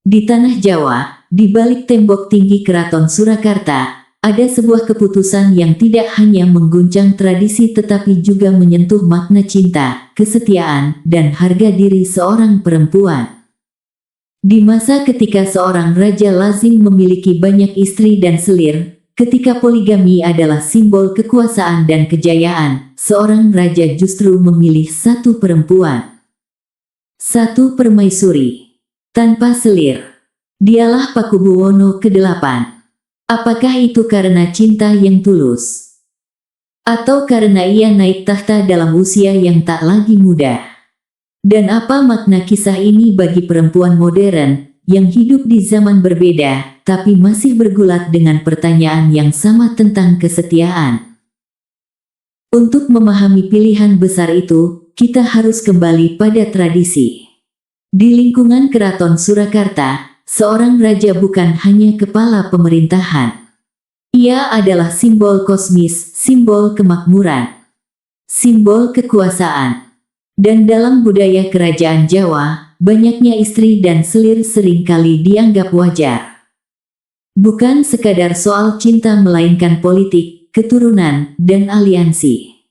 Di tanah Jawa, di balik tembok tinggi Keraton Surakarta, ada sebuah keputusan yang tidak hanya mengguncang tradisi tetapi juga menyentuh makna cinta, kesetiaan, dan harga diri seorang perempuan. Di masa ketika seorang raja lazim memiliki banyak istri dan selir, ketika poligami adalah simbol kekuasaan dan kejayaan, seorang raja justru memilih satu perempuan. Satu permaisuri. Tanpa selir. Dialah Pakubuwono ke-8. Apakah itu karena cinta yang tulus? Atau karena ia naik tahta dalam usia yang tak lagi muda? Dan apa makna kisah ini bagi perempuan modern, yang hidup di zaman berbeda, tapi masih bergulat dengan pertanyaan yang sama tentang kesetiaan? Untuk memahami pilihan besar itu, kita harus kembali pada tradisi. Di lingkungan Keraton Surakarta, seorang raja bukan hanya kepala pemerintahan. Ia adalah simbol kosmis, simbol kemakmuran, simbol kekuasaan. Dan dalam budaya kerajaan Jawa, banyaknya istri dan selir seringkali dianggap wajar. Bukan sekadar soal cinta melainkan politik, keturunan, dan aliansi.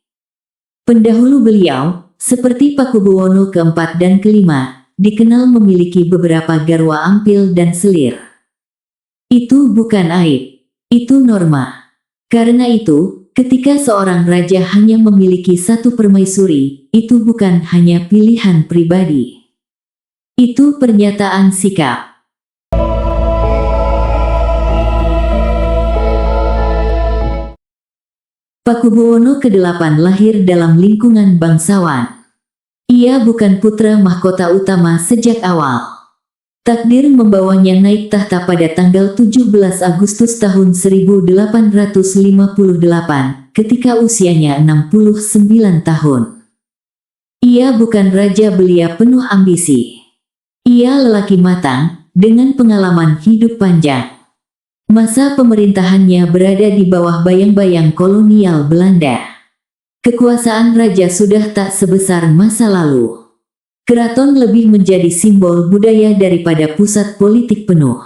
Pendahulu beliau, seperti Pakubuwono ke-4 dan ke-5, dikenal memiliki beberapa garwa ampil dan selir. Itu bukan aib, itu norma. Karena itu, ketika seorang raja hanya memiliki satu permaisuri, itu bukan hanya pilihan pribadi. Itu pernyataan sikap. Pakubuwono ke-8 lahir dalam lingkungan bangsawan. Ia bukan putra mahkota utama sejak awal. Takdir membawanya naik tahta pada tanggal 17 Agustus tahun 1858, ketika usianya 69 tahun. Ia bukan raja belia penuh ambisi. Ia lelaki matang, dengan pengalaman hidup panjang. Masa pemerintahannya berada di bawah bayang-bayang kolonial Belanda. Kekuasaan raja sudah tak sebesar masa lalu. Keraton lebih menjadi simbol budaya daripada pusat politik penuh.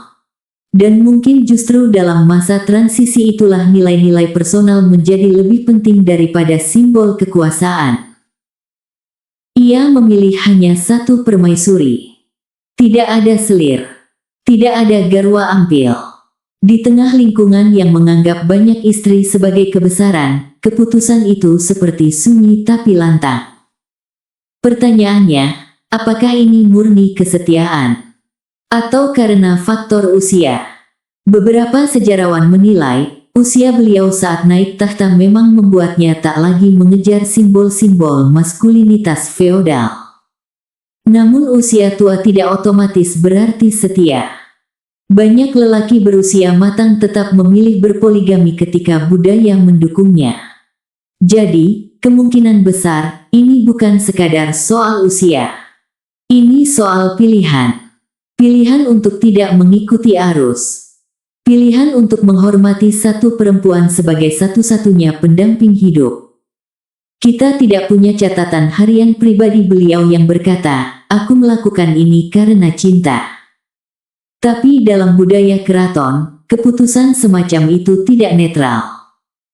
Dan mungkin justru dalam masa transisi itulah nilai-nilai personal menjadi lebih penting daripada simbol kekuasaan. Ia memilih hanya satu permaisuri. Tidak ada selir. Tidak ada garwa ampil. Di tengah lingkungan yang menganggap banyak istri sebagai kebesaran, keputusan itu seperti sunyi tapi lantang. Pertanyaannya, apakah ini murni kesetiaan? Atau karena faktor usia? Beberapa sejarawan menilai, usia beliau saat naik tahta memang membuatnya tak lagi mengejar simbol-simbol maskulinitas feodal. Namun usia tua tidak otomatis berarti setia. Banyak lelaki berusia matang tetap memilih berpoligami ketika budaya mendukungnya. Jadi, kemungkinan besar, ini bukan sekadar soal usia. Ini soal pilihan. Pilihan untuk tidak mengikuti arus. Pilihan untuk menghormati satu perempuan sebagai satu-satunya pendamping hidup. Kita tidak punya catatan harian pribadi beliau yang berkata, "Aku melakukan ini karena cinta." Tapi dalam budaya keraton, keputusan semacam itu tidak netral.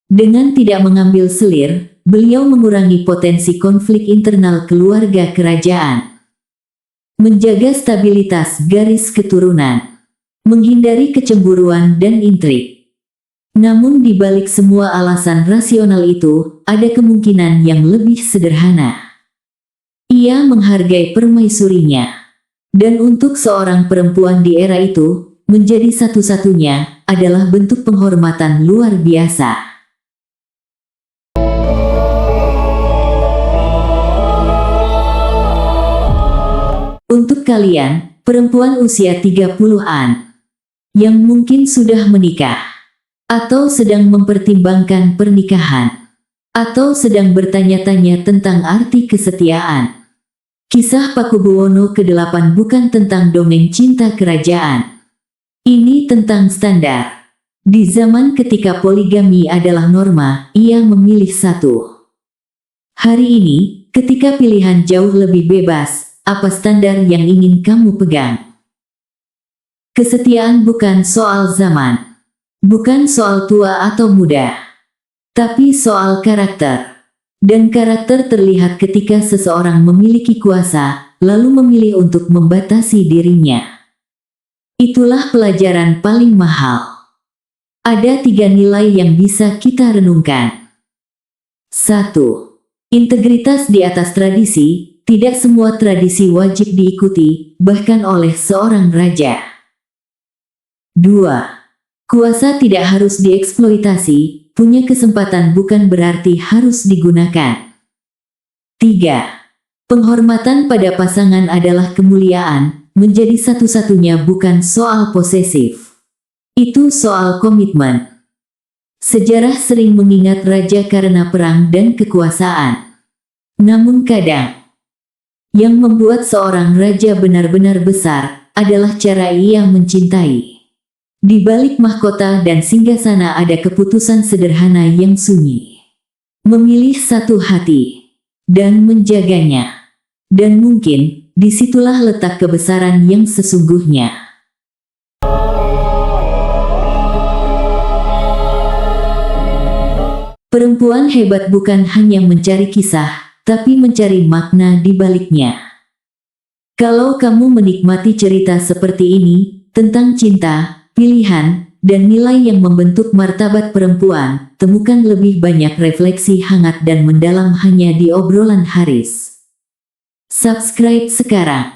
Dengan tidak mengambil selir, beliau mengurangi potensi konflik internal keluarga kerajaan. Menjaga stabilitas garis keturunan. Menghindari kecemburuan dan intrik. Namun di balik semua alasan rasional itu, ada kemungkinan yang lebih sederhana. Ia menghargai permaisurinya. Dan untuk seorang perempuan di era itu, menjadi satu-satunya, adalah bentuk penghormatan luar biasa. Untuk kalian, perempuan usia 30-an, yang mungkin sudah menikah, atau sedang mempertimbangkan pernikahan, atau sedang bertanya-tanya tentang arti kesetiaan. Kisah Pakubuwono ke-8 bukan tentang dongeng cinta kerajaan. Ini tentang standar. Di zaman ketika poligami adalah norma, ia memilih satu. Hari ini, ketika pilihan jauh lebih bebas, apa standar yang ingin kamu pegang? Kesetiaan bukan soal zaman, bukan soal tua atau muda, tapi soal karakter. Dan karakter terlihat ketika seseorang memiliki kuasa, lalu memilih untuk membatasi dirinya. Itulah pelajaran paling mahal. Ada 3 nilai yang bisa kita renungkan. 1. Integritas di atas tradisi. Tidak semua tradisi wajib diikuti, bahkan oleh seorang raja. 2. Kuasa tidak harus dieksploitasi. Punya kesempatan bukan berarti harus digunakan. 3. Penghormatan pada pasangan adalah kemuliaan, menjadi satu-satunya bukan soal posesif. Itu soal komitmen. Sejarah sering mengingat raja karena perang dan kekuasaan. Namun kadang, yang membuat seorang raja benar-benar besar, adalah cara ia mencintai. Di balik mahkota dan singgasana ada keputusan sederhana yang sunyi. Memilih satu hati dan menjaganya. Dan mungkin disitulah letak kebesaran yang sesungguhnya. Perempuan hebat bukan hanya mencari kisah, tapi mencari makna di baliknya. Kalau kamu menikmati cerita seperti ini, tentang cinta, pilihan, dan nilai yang membentuk martabat perempuan, temukan lebih banyak refleksi hangat dan mendalam hanya di obrolan Haris. Subscribe sekarang,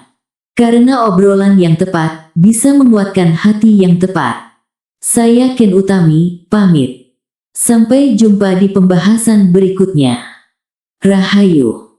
karena obrolan yang tepat bisa menguatkan hati yang tepat. Saya Ken Utami, pamit. Sampai jumpa di pembahasan berikutnya. Rahayu.